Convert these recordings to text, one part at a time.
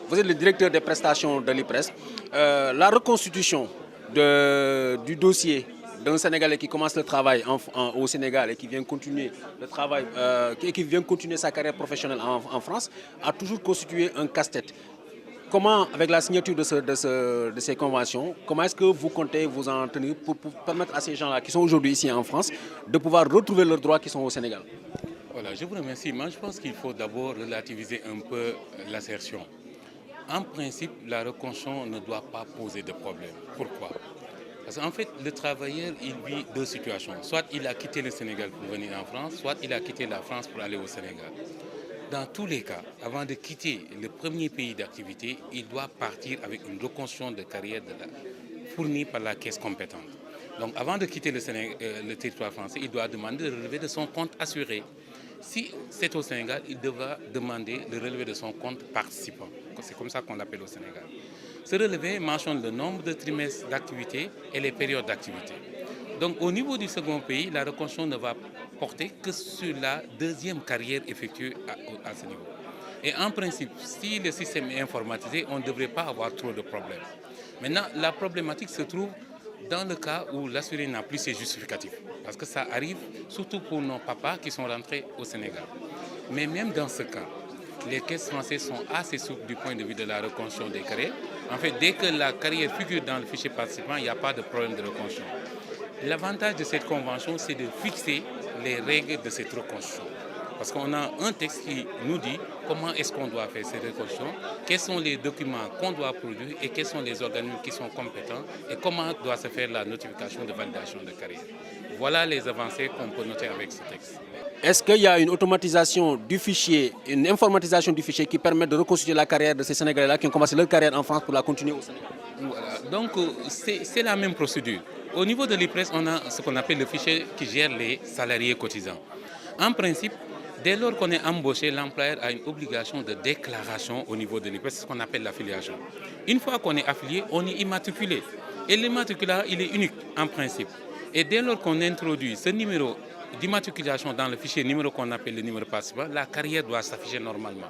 vous êtes le directeur des prestations de l'IPRES. La reconstitution du dossier d'un Sénégalais qui commence le travail au Sénégal et qui vient continuer le travail, qui vient continuer sa carrière professionnelle en France, a toujours constitué un casse-tête. Comment, avec la signature de ces conventions, comment est-ce que vous comptez vous en tenir pour permettre à ces gens-là qui sont aujourd'hui ici en France de pouvoir retrouver leurs droits qui sont au Sénégal? Voilà, je vous remercie. Moi, je pense qu'il faut d'abord relativiser un peu l'assertion. En principe, la reconstruction ne doit pas poser de problème. Pourquoi? Parce qu'en fait, le travailleur, il vit deux situations. Soit il a quitté le Sénégal pour venir en France, soit il a quitté la France pour aller au Sénégal. Dans tous les cas, avant de quitter le premier pays d'activité, il doit partir avec une reconstruction de carrière fournie par la caisse compétente. Donc avant de quitter le territoire français, il doit demander le relevé de son compte assuré. Si c'est au Sénégal, il devra demander le relevé de son compte participant. C'est comme ça qu'on l'appelle au Sénégal. Ce relevé mentionne le nombre de trimestres d'activité et les périodes d'activité. Donc au niveau du second pays, la reconstruction ne va porter que sur la deuxième carrière effectuée à ce niveau. Et en principe, si le système est informatisé, on ne devrait pas avoir trop de problèmes. Maintenant, la problématique se trouve dans le cas où l'assuré n'a plus ses justificatifs. Parce que ça arrive surtout pour nos papas qui sont rentrés au Sénégal. Mais même dans ce cas, les caisses françaises sont assez souples du point de vue de la reconstruction des carrières. En fait, dès que la carrière figure dans le fichier participant, il n'y a pas de problème de reconstruction. L'avantage de cette convention, c'est de fixer les règles de cette reconstruction. Parce qu'on a un texte qui nous dit comment est-ce qu'on doit faire cette reconstruction, quels sont les documents qu'on doit produire et quels sont les organismes qui sont compétents et comment doit se faire la notification de validation de carrière. Voilà les avancées qu'on peut noter avec ce texte. Est-ce qu'il y a une automatisation du fichier, une informatisation du fichier qui permet de reconstituer la carrière de ces Sénégalais-là qui ont commencé leur carrière en France pour la continuer au Sénégal? Voilà. Donc c'est la même procédure. Au niveau de l'IPRES, on a ce qu'on appelle le fichier qui gère les salariés cotisants. En principe, dès lors qu'on est embauché, l'employeur a une obligation de déclaration au niveau de l'IPRES, c'est ce qu'on appelle l'affiliation. Une fois qu'on est affilié, on est immatriculé. Et l'immatriculat, il est unique en principe. Et dès lors qu'on introduit ce numéro d'immatriculation dans le fichier numéro qu'on appelle le numéro participant, la carrière doit s'afficher normalement.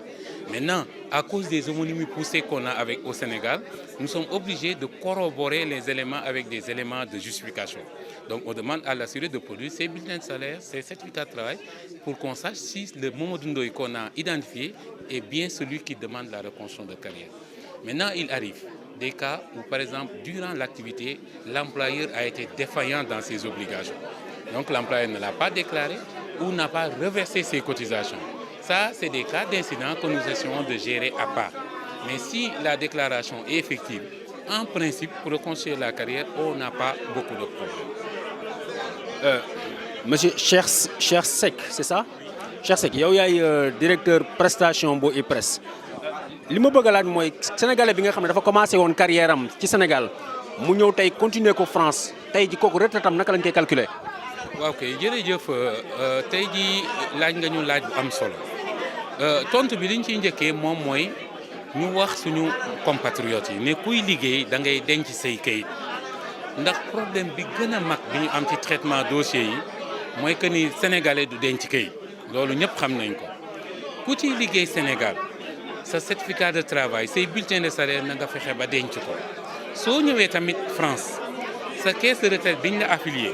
Maintenant, à cause des homonymies poussées qu'on a au Sénégal, nous sommes obligés de corroborer les éléments avec des éléments de justification. Donc on demande à l'assuré de produire ses bulletins de salaire, ses certificats de travail, pour qu'on sache si le Momodou Ndoye qu'on a identifié est bien celui qui demande la reconstruction de carrière. Maintenant, il arrive des cas où, par exemple, durant l'activité, l'employeur a été défaillant dans ses obligations. Donc l'employeur ne l'a pas déclaré ou n'a pas reversé ses cotisations. Ça, c'est des cas d'incidents que nous essayons de gérer à part. Mais si la déclaration est effective, en principe, pour reconstruire la carrière, on n'a pas beaucoup de problèmes. Monsieur Chersek, c'est ça? Chersek, yow yaay directeur prestation bu IPRES. Li ma bëgg a laaj mooy sénégalais bi nga xam ne dafa commencé woon carrière am ci Sénégal mu ñëw tey continuer ko France tey ji kooku retraite am naka lañ koy calculer? waaw kay jërëjëf tey jii laaj nga ñu laaj bu am solo tontu bi liñ ciy njëkkee moom mooy ñu wax suñu compatriotes yi ne kuy liggéey da ngay denc say kayit ndax problème bi gën a mag bi ñu am ci traitement dossier yi mooy que ni sénégalais du denc kayit loolu ñëpp xam nañ ko ku ciy liggéey Sénégal sa certificat de travail say bulletin de salaire na nga fexe ba denc ko soo ñëwee tamit France sa caisse de retraite biñ la affilié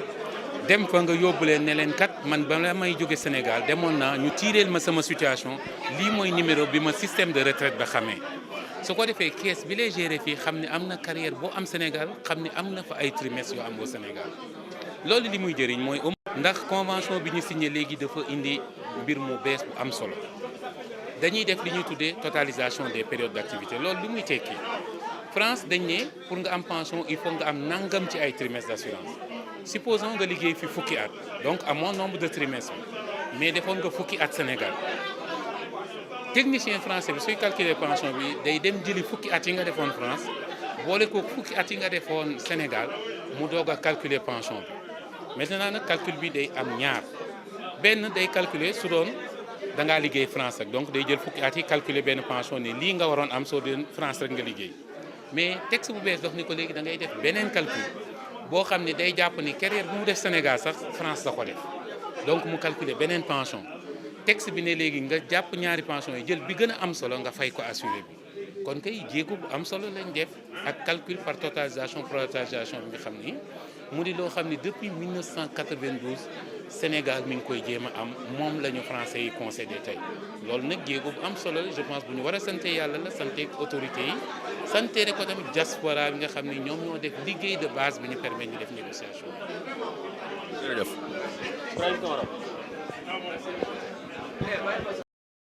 dem fa nga yóbbu leen ne leen kat man ba la may jóge Sénégal demoon naa ñu tiireel ma sama situation lii mooy numéro bi ma système de retraite ba xamee su ko defee caisse bi lay gérer fii xam ne am na carrière boo am Sénégal xam ne am na fa ay trimestres yoo am au Sénégal loolu li muy jëriñ mooy ndax convention bi ñu signé léegi dafa indi mbir mu bees bu am solo dañuy def li ñuy tuddee totalisation des périodes d'activité loolu li muy tekki France dañ ne pour nga am pension il faut nga am nangam ci ay trimestres d'assurance supposons nga liggéey fi fukki at donc amoo nombre de trimestres mais defoon nga fukki at Sénégal technicien français bi suy calculer pension bi day dem jëli fukki at yi nga defoon France boole ko fukki at yi nga defoon Sénégal mu doog a calculer pension bi maintenant nag calcul bi day am ñaar benn day calculer su doon da ngaa liggéey France rek donc day jël fukki at yi calculer benn pension ne lii nga waroon am soo doon France rek nga liggéey mais texte bu bees dox ni ko léegi da ngay def beneen calcul boo xam ne day jàpp ni carrière bu mu def Sénégal sax France la ko def donc mu calculer beneen pension texte bi ne léegi nga jàpp ñaari pension yi jël bi gën a am solo nga fay ko assuré bi kon kay jéego bu am solo lañ def ak calcul par totalisation proratisation bi nga xam ni mu di loo xam ni depuis 1992 Sénégal mi ngi koy jéem a am moom la ñu français yi concédé tey loolu nag jéego bu am solo la je pense bu ñu war a sante yàlla la sante autorité yi sante ko tamit diaspora bi nga xam ni ñoom ñoo def liggéey de base bi ñu permettre ñu def négociation jërëjëf.